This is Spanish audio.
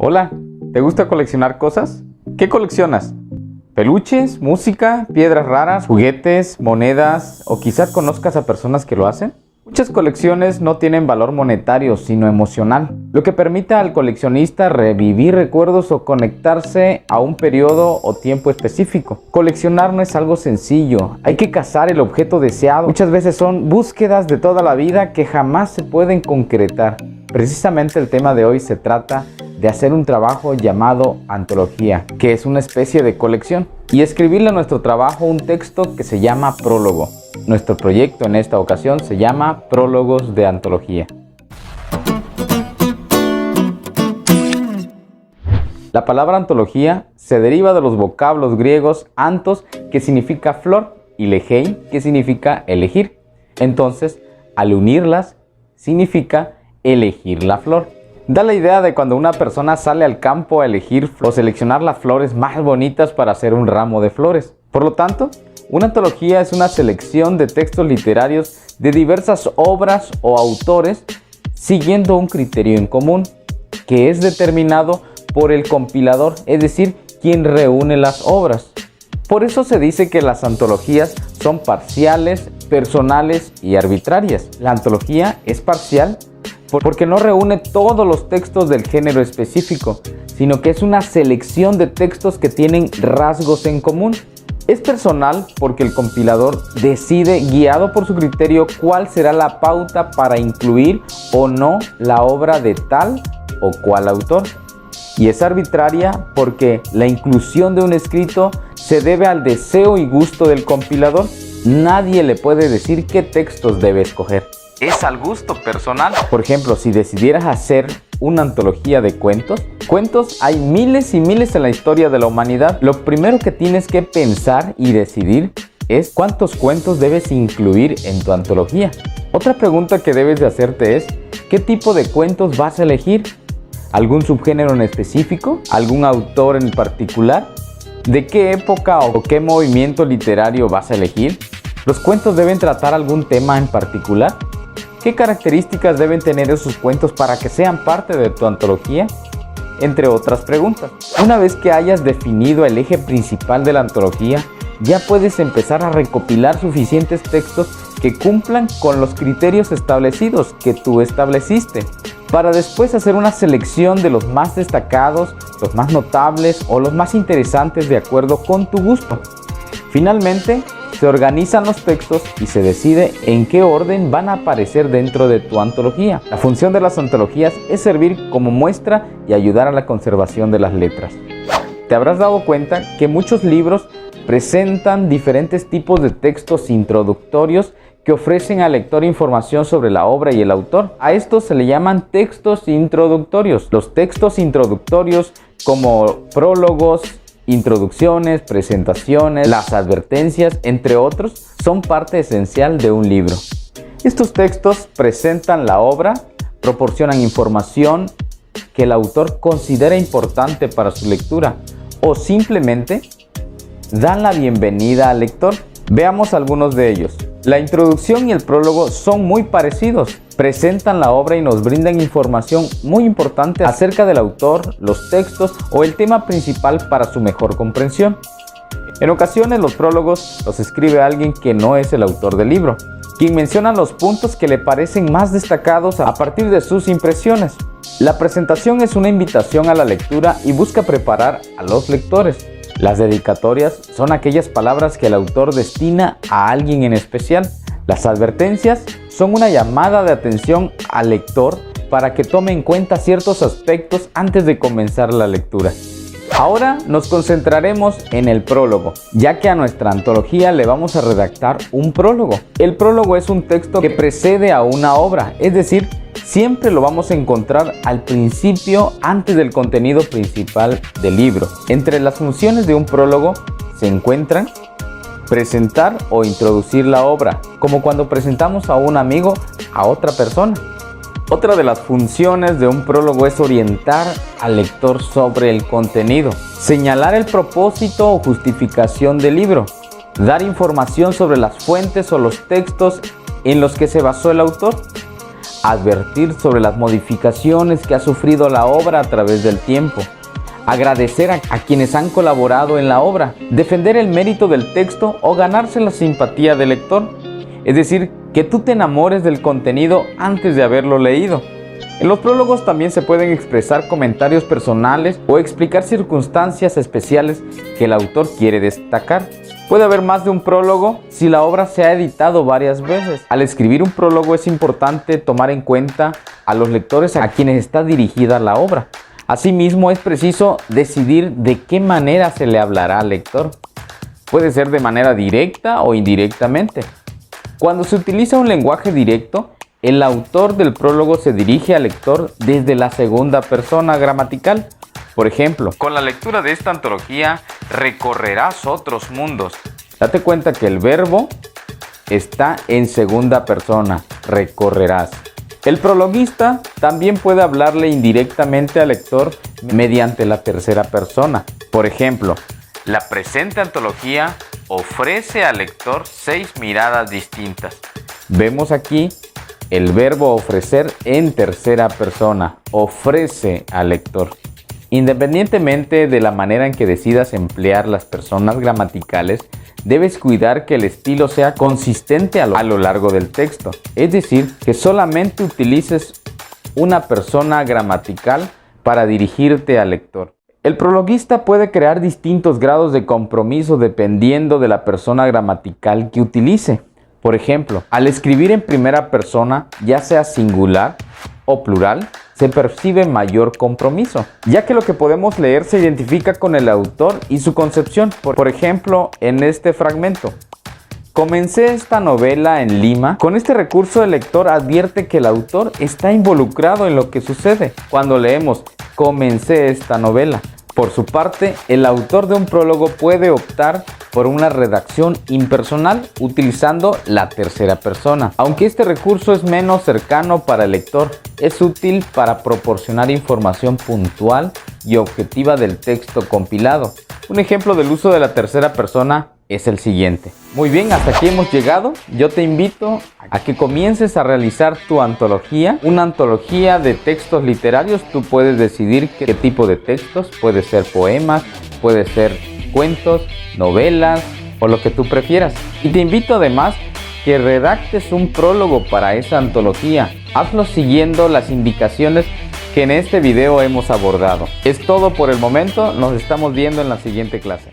Hola, ¿te gusta coleccionar cosas? ¿Qué coleccionas? ¿Peluches, música, piedras raras, juguetes, monedas o quizás conozcas a personas que lo hacen? Muchas colecciones no tienen valor monetario, sino emocional, lo que permite al coleccionista revivir recuerdos o conectarse a un periodo o tiempo específico. Coleccionar no es algo sencillo, hay que cazar el objeto deseado. Muchas veces son búsquedas de toda la vida que jamás se pueden concretar. Precisamente el tema de hoy se trata de hacer un trabajo llamado antología, que es una especie de colección, y escribirle a nuestro trabajo un texto que se llama prólogo. Nuestro proyecto en esta ocasión se llama Prólogos de Antología. La palabra antología se deriva de los vocablos griegos antos, que significa flor, y legei, que significa elegir. Entonces, al unirlas, significa elegir la flor. Da la idea de cuando una persona sale al campo a elegir o seleccionar las flores más bonitas para hacer un ramo de flores. Por lo tanto, una antología es una selección de textos literarios de diversas obras o autores siguiendo un criterio en común, que es determinado por el compilador, es decir, quien reúne las obras. Por eso se dice que las antologías son parciales, personales y arbitrarias. La antología es parcial porque no reúne todos los textos del género específico, sino que es una selección de textos que tienen rasgos en común. Es personal porque el compilador decide, guiado por su criterio, cuál será la pauta para incluir o no la obra de tal o cual autor. Y es arbitraria porque la inclusión de un escrito se debe al deseo y gusto del compilador. Nadie le puede decir qué textos debe escoger. Es al gusto personal. Por ejemplo, si decidieras hacer una antología de cuentos hay miles y miles en la historia de la humanidad. Lo primero que tienes que pensar y decidir es cuántos cuentos debes incluir en tu antología. Otra pregunta que debes de hacerte es, ¿qué tipo de cuentos vas a elegir? ¿Algún subgénero en específico? ¿Algún autor en particular? ¿De qué época o qué movimiento literario vas a elegir? ¿Los cuentos deben tratar algún tema en particular? ¿Qué características deben tener esos cuentos para que sean parte de tu antología? Entre otras preguntas. Una vez que hayas definido el eje principal de la antología, ya puedes empezar a recopilar suficientes textos que cumplan con los criterios establecidos que tú estableciste, para después hacer una selección de los más destacados, los más notables o los más interesantes de acuerdo con tu gusto. Finalmente, se organizan los textos y se decide en qué orden van a aparecer dentro de tu antología. La función de las antologías es servir como muestra y ayudar a la conservación de las letras. Te habrás dado cuenta que muchos libros presentan diferentes tipos de textos introductorios que ofrecen al lector información sobre la obra y el autor. A estos se le llaman textos introductorios. Los textos introductorios, como prólogos, introducciones, presentaciones, las advertencias, entre otros, son parte esencial de un libro. Estos textos presentan la obra, proporcionan información que el autor considera importante para su lectura o simplemente dan la bienvenida al lector. Veamos algunos de ellos. La introducción y el prólogo son muy parecidos. Presentan la obra y nos brindan información muy importante acerca del autor, los textos o el tema principal para su mejor comprensión. En ocasiones los prólogos los escribe alguien que no es el autor del libro, quien menciona los puntos que le parecen más destacados a partir de sus impresiones. La presentación es una invitación a la lectura y busca preparar a los lectores. Las dedicatorias son aquellas palabras que el autor destina a alguien en especial. Las advertencias son una llamada de atención al lector para que tome en cuenta ciertos aspectos antes de comenzar la lectura. Ahora nos concentraremos en el prólogo, ya que a nuestra antología le vamos a redactar un prólogo. El prólogo es un texto que precede a una obra, es decir, siempre lo vamos a encontrar al principio, antes del contenido principal del libro. Entre las funciones de un prólogo se encuentran presentar o introducir la obra, como cuando presentamos a un amigo a otra persona. Otra de las funciones de un prólogo es orientar al lector sobre el contenido, señalar el propósito o justificación del libro, dar información sobre las fuentes o los textos en los que se basó el autor, advertir sobre las modificaciones que ha sufrido la obra a través del tiempo, agradecer a quienes han colaborado en la obra, defender el mérito del texto o ganarse la simpatía del lector, es decir, que tú te enamores del contenido antes de haberlo leído. En los prólogos también se pueden expresar comentarios personales o explicar circunstancias especiales que el autor quiere destacar. Puede haber más de un prólogo si la obra se ha editado varias veces. Al escribir un prólogo es importante tomar en cuenta a los lectores a quienes está dirigida la obra. Asimismo, es preciso decidir de qué manera se le hablará al lector. Puede ser de manera directa o indirectamente. Cuando se utiliza un lenguaje directo, el autor del prólogo se dirige al lector desde la segunda persona gramatical. Por ejemplo, con la lectura de esta antología recorrerás otros mundos. Date cuenta que el verbo está en segunda persona, recorrerás. El prologuista también puede hablarle indirectamente al lector mediante la tercera persona. Por ejemplo, la presente antología ofrece al lector 6 miradas distintas. Vemos aquí el verbo ofrecer en tercera persona, ofrece al lector. Independientemente de la manera en que decidas emplear las personas gramaticales, debes cuidar que el estilo sea consistente a lo largo del texto. Es decir, que solamente utilices una persona gramatical para dirigirte al lector. El prologuista puede crear distintos grados de compromiso dependiendo de la persona gramatical que utilice. Por ejemplo, al escribir en primera persona, ya sea singular o plural, se percibe mayor compromiso, ya que lo que podemos leer se identifica con el autor y su concepción. Por ejemplo, en este fragmento: comencé esta novela en Lima. Con este recurso el lector advierte que el autor está involucrado en lo que sucede. Cuando leemos comencé esta novela, por su parte, el autor de un prólogo puede optar por una redacción impersonal utilizando la tercera persona. Aunque este recurso es menos cercano para el lector, es útil para proporcionar información puntual y objetiva del texto compilado. Un ejemplo del uso de la tercera persona es el siguiente. Muy bien, hasta aquí hemos llegado. Yo te invito a que comiences a realizar tu antología, una antología de textos literarios. Tú puedes decidir qué tipo de textos, puede ser poemas, puede ser cuentos, novelas o lo que tú prefieras. Y te invito además que redactes un prólogo para esa antología. Hazlo siguiendo las indicaciones que en este video hemos abordado. Es todo por el momento, nos estamos viendo en la siguiente clase.